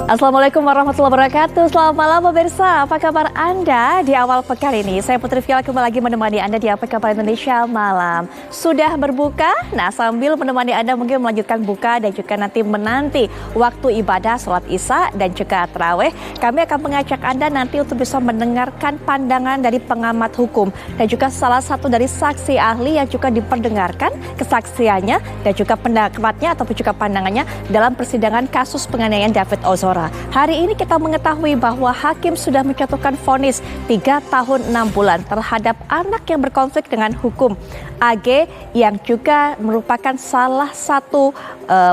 Assalamualaikum warahmatullahi wabarakatuh. Selamat malam pemirsa, apa kabar Anda di awal pekan ini? Saya Putri Fiala kembali lagi menemani Anda di Apa Kabar Indonesia Malam. Sudah berbuka? Nah, sambil menemani Anda mungkin melanjutkan buka dan juga menanti waktu ibadah sholat isya dan juga tarawih. Kami akan mengajak Anda nanti untuk bisa mendengarkan pandangan dari pengamat hukum dan juga salah satu dari saksi ahli yang juga diperdengarkan kesaksiannya dan juga pendapatnya ataupun juga pandangannya dalam persidangan kasus penganiayaan David Ozora. Hari ini kita mengetahui bahwa hakim sudah menjatuhkan vonis 3 tahun 6 bulan terhadap anak yang berkonflik dengan hukum AG yang juga merupakan salah satu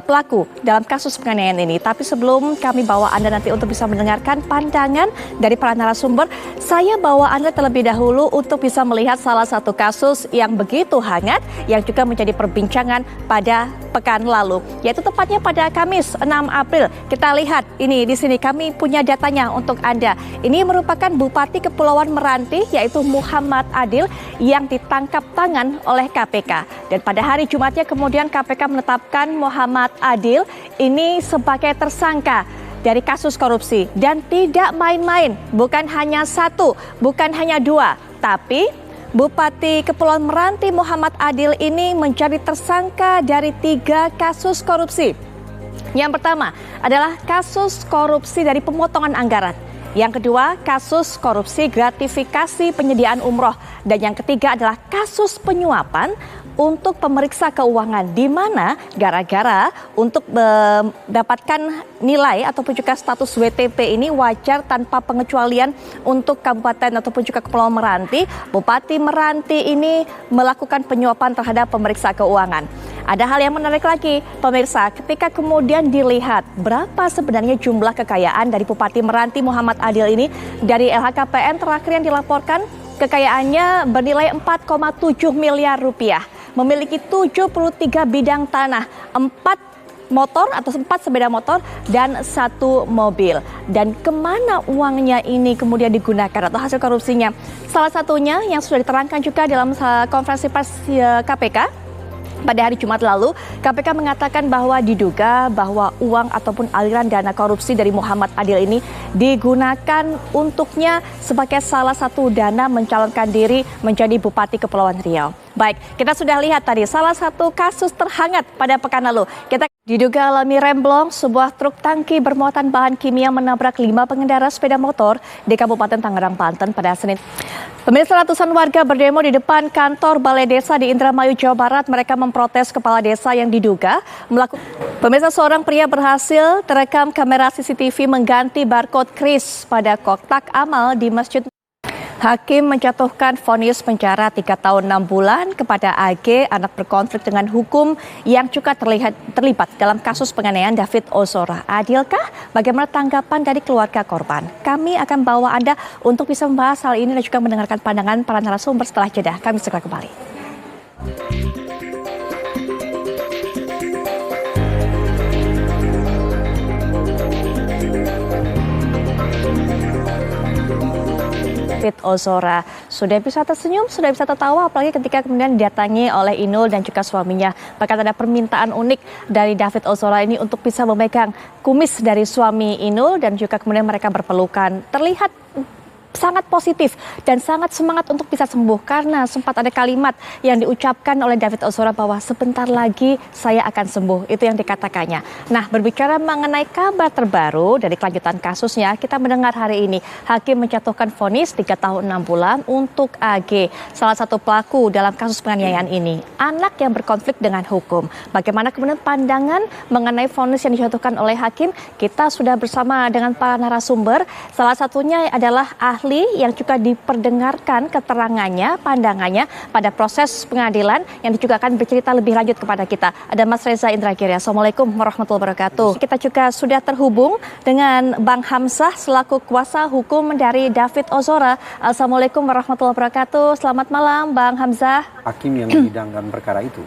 pelaku dalam kasus penganiayaan ini. Tapi sebelum kami bawa Anda nanti untuk bisa mendengarkan pandangan dari para narasumber, saya bawa Anda terlebih dahulu untuk bisa melihat salah satu kasus yang begitu hangat yang juga menjadi perbincangan pada pekan lalu, yaitu tepatnya pada Kamis 6 April. Kita lihat ini di sini kami punya datanya untuk Anda. Ini merupakan Bupati Kepulauan Meranti yaitu Muhammad Adil yang ditangkap tangan oleh KPK. Dan pada hari Jumatnya kemudian KPK menetapkan Muhammad Adil ini sebagai tersangka dari kasus korupsi dan tidak main-main, bukan hanya satu, bukan hanya dua, tapi Bupati Kepulauan Meranti Muhammad Adil ini menjadi tersangka dari 3 kasus korupsi. Yang pertama adalah kasus korupsi dari pemotongan anggaran. Yang kedua, kasus korupsi gratifikasi penyediaan umroh. Dan yang ketiga adalah kasus penyuapan untuk pemeriksa keuangan, di mana gara-gara untuk mendapatkan nilai ataupun juga status WTP ini wajar tanpa pengecualian untuk Kabupaten ataupun juga Kepulauan Meranti, Bupati Meranti ini melakukan penyuapan terhadap pemeriksa keuangan. Ada hal yang menarik lagi, pemirsa, ketika kemudian dilihat berapa sebenarnya jumlah kekayaan dari Bupati Meranti Muhammad Adil ini, dari LHKPN terakhir yang dilaporkan, kekayaannya bernilai 4,7 miliar rupiah. Memiliki 73 bidang tanah, 4 motor atau 4 sepeda motor dan 1 mobil. Dan kemana uangnya ini kemudian digunakan atau hasil korupsinya? Salah satunya yang sudah diterangkan juga dalam konferensi pers KPK. Pada hari Jumat lalu, KPK mengatakan bahwa diduga bahwa uang ataupun aliran dana korupsi dari Muhammad Adil ini digunakan untuknya sebagai salah satu dana mencalonkan diri menjadi Bupati Kepulauan Riau. Baik, kita sudah lihat tadi salah satu kasus terhangat pada pekan lalu. Kita diduga alami remblong, sebuah truk tangki bermuatan bahan kimia menabrak 5 pengendara sepeda motor di Kabupaten Tangerang, Banten pada Senin. Pemirsa, ratusan warga berdemo di depan kantor Balai Desa di Indramayu, Jawa Barat. Mereka memprotes kepala desa yang diduga melakukan. Pemirsa, seorang pria berhasil terekam kamera CCTV mengganti barcode kris pada kotak amal di masjid. Hakim menjatuhkan vonis penjara 3 tahun 6 bulan kepada AG, anak berkonflik dengan hukum yang juga terlibat dalam kasus penganiayaan David Ozora. Adilkah? Bagaimana tanggapan dari keluarga korban? Kami akan bawa Anda untuk bisa membahas hal ini dan juga mendengarkan pandangan para narasumber setelah jeda. Kami segera kembali. David Ozora sudah bisa tersenyum, sudah bisa tertawa, apalagi ketika kemudian didatangi oleh Inul dan juga suaminya. Bahkan ada permintaan unik dari David Ozora ini untuk bisa memegang kumis dari suami Inul dan juga kemudian mereka berpelukan. Terlihat sangat positif dan sangat semangat untuk bisa sembuh karena sempat ada kalimat yang diucapkan oleh David Ozora bahwa sebentar lagi saya akan sembuh, itu yang dikatakannya. Nah, berbicara mengenai kabar terbaru dari kelanjutan kasusnya, kita mendengar hari ini hakim menjatuhkan vonis 3 tahun 6 bulan untuk AG, salah satu pelaku dalam kasus penganiayaan ini, anak yang berkonflik dengan hukum. Bagaimana kemudian pandangan mengenai vonis yang dijatuhkan oleh hakim? Kita sudah bersama dengan para narasumber, salah satunya adalah ahli yang juga diperdengarkan keterangannya, pandangannya pada proses pengadilan yang juga akan bercerita lebih lanjut kepada kita. Ada Mas Reza Indragiri. Assalamualaikum warahmatullahi wabarakatuh. Kita juga sudah terhubung dengan Bang Hamzah selaku kuasa hukum dari David Ozora. Assalamualaikum warahmatullahi wabarakatuh. Selamat malam Bang Hamzah. Hakim yang menyidangkan perkara itu.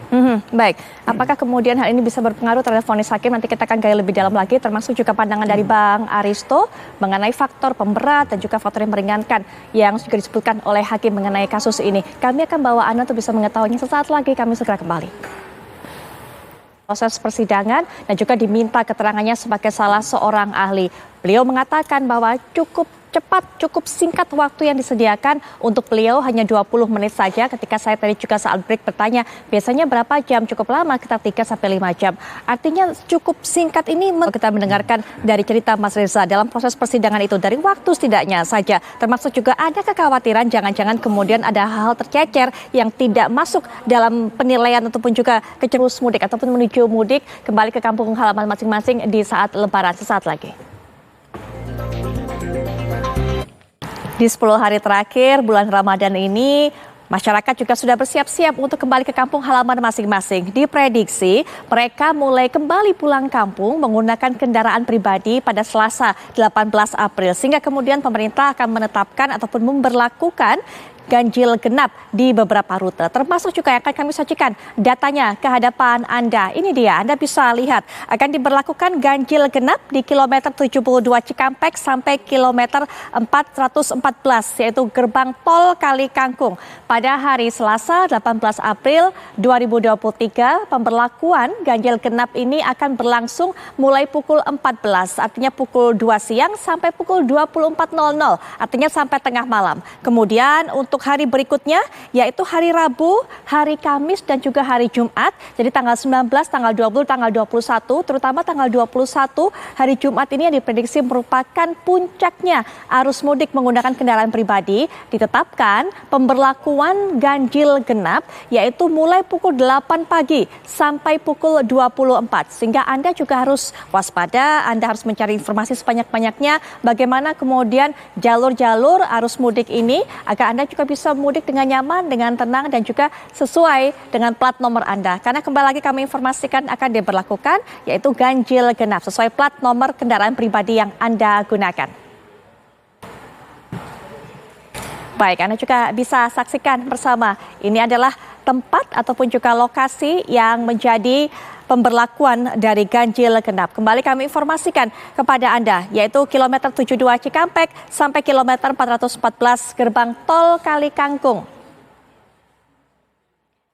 Baik, apakah kemudian hal ini bisa berpengaruh terhadap vonis hakim? Nanti kita akan gali lebih dalam lagi, termasuk juga pandangan dari Bang Aristo mengenai faktor pemberat dan juga faktor yang meringankan yang juga disebutkan oleh hakim mengenai kasus ini. Kami akan bawa Anda untuk bisa mengetahuinya sesaat lagi. Kami segera kembali. proses persidangan dan juga diminta keterangannya sebagai salah seorang ahli. Beliau mengatakan bahwa cukup cepat, cukup singkat waktu yang disediakan untuk beliau, hanya 20 menit saja. Ketika saya tadi juga saat break bertanya, biasanya berapa jam? Cukup lama, kita 3-5 jam. Artinya cukup singkat ini kita mendengarkan dari cerita Mas Reza dalam proses persidangan itu, dari waktu setidaknya saja. Termasuk juga ada kekhawatiran jangan-jangan kemudian ada hal-hal tercecer yang tidak masuk dalam penilaian ataupun juga kecerus mudik ataupun menuju mudik kembali ke kampung halaman masing-masing di saat Lebaran sesaat lagi. Di 10 hari terakhir bulan Ramadan ini, masyarakat juga sudah bersiap-siap untuk kembali ke kampung halaman masing-masing. Diprediksi mereka mulai kembali pulang kampung menggunakan kendaraan pribadi pada Selasa 18 April. Sehingga kemudian pemerintah akan menetapkan ataupun memberlakukan ganjil genap di beberapa rute. Termasuk juga yang akan kami sajikan datanya ke hadapan Anda. Ini dia, Anda bisa lihat akan diberlakukan ganjil genap di kilometer 72 Cikampek sampai kilometer 414, yaitu gerbang tol Kali Kangkung. Pada hari Selasa 18 April 2023, pemberlakuan ganjil genap ini akan berlangsung mulai pukul 14, artinya pukul 2 siang sampai pukul 24.00, artinya sampai tengah malam. Kemudian untuk hari berikutnya yaitu hari Rabu, hari Kamis dan juga hari Jumat. Jadi tanggal 19, tanggal 20, tanggal 21, terutama tanggal 21 hari Jumat ini yang diprediksi merupakan puncaknya arus mudik menggunakan kendaraan pribadi. Ditetapkan pemberlakuan ganjil genap yaitu mulai pukul 8 pagi sampai pukul 24. Sehingga Anda juga harus waspada, Anda harus mencari informasi sebanyak-banyaknya bagaimana kemudian jalur-jalur arus mudik ini agar Anda juga bisa mudik dengan nyaman, dengan tenang dan juga sesuai dengan plat nomor Anda. Karena kembali lagi kami informasikan akan diberlakukan yaitu ganjil genap sesuai plat nomor kendaraan pribadi yang Anda gunakan. Baik, Anda juga bisa saksikan bersama. Ini adalah tempat ataupun juga lokasi yang menjadi pemberlakuan dari ganjil genap. Kembali kami informasikan kepada Anda, yaitu kilometer 72 Cikampek sampai kilometer 414 gerbang tol Kali Kangkung.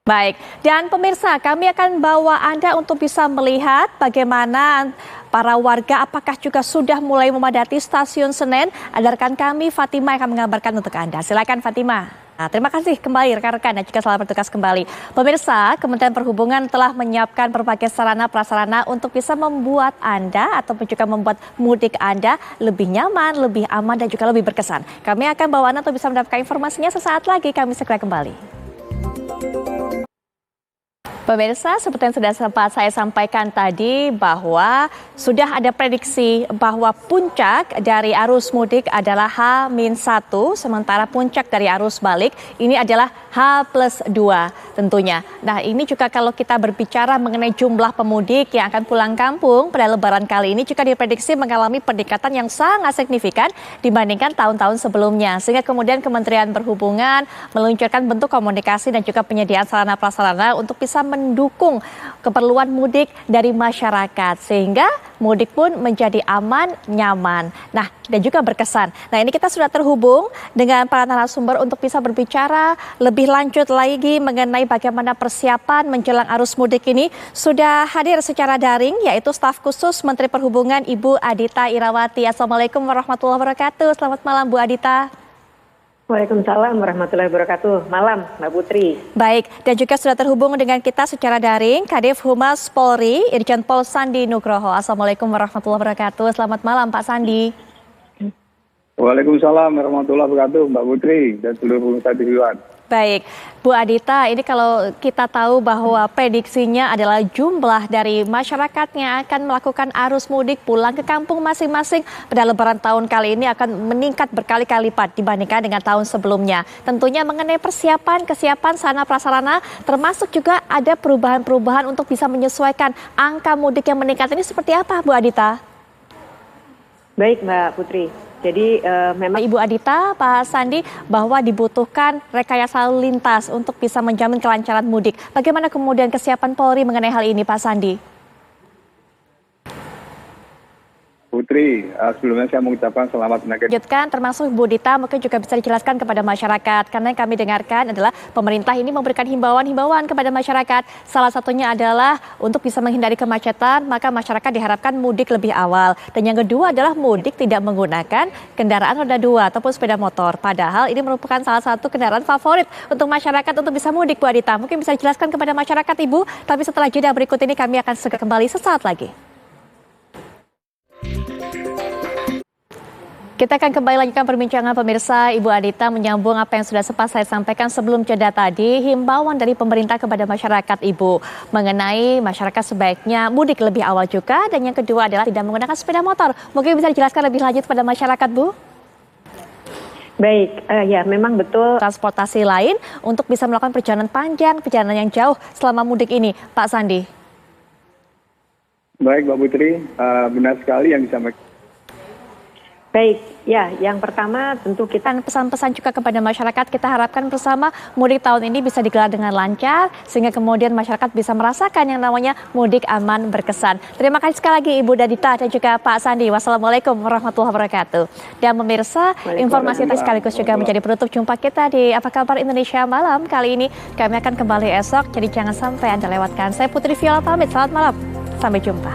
Baik, dan pemirsa, kami akan bawa Anda untuk bisa melihat bagaimana para warga apakah juga sudah mulai memadati stasiun Senen. Ada rekan kami Fatima yang akan mengabarkan untuk Anda. Silakan Fatima. Nah, terima kasih kembali rekan-rekan dan juga selamat bertugas kembali. Pemirsa, Kementerian Perhubungan telah menyiapkan berbagai sarana prasarana untuk bisa membuat Anda ataupun juga membuat mudik Anda lebih nyaman, lebih aman dan juga lebih berkesan. Kami akan bawa Anda untuk bisa mendapatkan informasinya sesaat lagi. Kami segera kembali. Pemirsa, seperti yang sudah sempat saya sampaikan tadi bahwa sudah ada prediksi bahwa puncak dari arus mudik adalah H-1, sementara puncak dari arus balik ini adalah H+2 tentunya. Nah, ini juga kalau kita berbicara mengenai jumlah pemudik yang akan pulang kampung pada Lebaran kali ini juga diprediksi mengalami peningkatan yang sangat signifikan dibandingkan tahun-tahun sebelumnya. Sehingga kemudian Kementerian Perhubungan meluncurkan bentuk komunikasi dan juga penyediaan sarana prasarana untuk bisa mendukung keperluan mudik dari masyarakat sehingga mudik pun menjadi aman, nyaman, nah dan juga berkesan. Nah, ini kita sudah terhubung dengan para narasumber untuk bisa berbicara lebih lanjut lagi mengenai bagaimana persiapan menjelang arus mudik ini. Sudah hadir secara daring yaitu staf khusus Menteri Perhubungan Ibu Adhita Irawati. Assalamualaikum warahmatullahi wabarakatuh. Selamat malam Bu Adhita. Waalaikumsalam warahmatullahi wabarakatuh. Malam, Mbak Putri. Baik, dan juga sudah terhubung dengan kita secara daring Kadif Humas Polri, Irjen Pol Sandi Nugroho. Assalamualaikum warahmatullahi wabarakatuh. Selamat malam, Pak Sandi. Waalaikumsalam warahmatullahi wabarakatuh, Mbak Putri dan seluruh pemirsa TV1. Baik, Bu Adhita, ini kalau kita tahu bahwa prediksinya adalah jumlah dari masyarakat yang akan melakukan arus mudik pulang ke kampung masing-masing pada Lebaran tahun kali ini akan meningkat berkali-kali lipat dibandingkan dengan tahun sebelumnya. Tentunya mengenai kesiapan sarana prasarana, termasuk juga ada perubahan-perubahan untuk bisa menyesuaikan angka mudik yang meningkat ini seperti apa, Bu Adhita? Baik, Mbak Putri. Jadi memang Ibu Adhita, Pak Sandi, bahwa dibutuhkan rekayasa lalu lintas untuk bisa menjamin kelancaran mudik. Bagaimana kemudian kesiapan Polri mengenai hal ini, Pak Sandi? Putri. Sebelumnya saya mengucapkan selamat menaikkan. Lanjutkan, termasuk Bu Dita, mungkin juga bisa dijelaskan kepada masyarakat. Karena yang kami dengarkan adalah pemerintah ini memberikan himbauan-himbauan kepada masyarakat. Salah satunya adalah untuk bisa menghindari kemacetan, maka masyarakat diharapkan mudik lebih awal. Dan yang kedua adalah mudik tidak menggunakan kendaraan roda 2 ataupun sepeda motor. Padahal ini merupakan salah satu kendaraan favorit untuk masyarakat untuk bisa mudik, Bu Adita. Mungkin bisa dijelaskan kepada masyarakat, Ibu. Tapi setelah jeda berikut ini kami akan segera kembali sesaat lagi. Kita akan kembali lanjutkan perbincangan pemirsa. Ibu Adita menyambung apa yang sudah sempat saya sampaikan sebelum jeda tadi. Himbauan dari pemerintah kepada masyarakat, Ibu, mengenai masyarakat sebaiknya mudik lebih awal juga. Dan yang kedua adalah tidak menggunakan sepeda motor. Mungkin bisa dijelaskan lebih lanjut pada masyarakat, Bu? Baik, ya memang betul. Transportasi lain untuk bisa melakukan perjalanan panjang, perjalanan yang jauh selama mudik ini, Pak Sandi. Baik, Mbak Putri, benar sekali yang disampaikan. Baik, ya yang pertama tentu kita Dan pesan-pesan juga kepada masyarakat, kita harapkan bersama mudik tahun ini bisa digelar dengan lancar, sehingga kemudian masyarakat bisa merasakan yang namanya mudik aman berkesan. Terima kasih sekali lagi Ibu Adita dan juga Pak Sandi. Wassalamualaikum warahmatullahi wabarakatuh. Dan pemirsa, informasi ini sekaligus juga menjadi penutup jumpa kita di Apa Kabar Indonesia Malam. Kali ini kami akan kembali esok, jadi jangan sampai Anda lewatkan. Saya Putri Viola pamit, selamat malam. Sampai jumpa.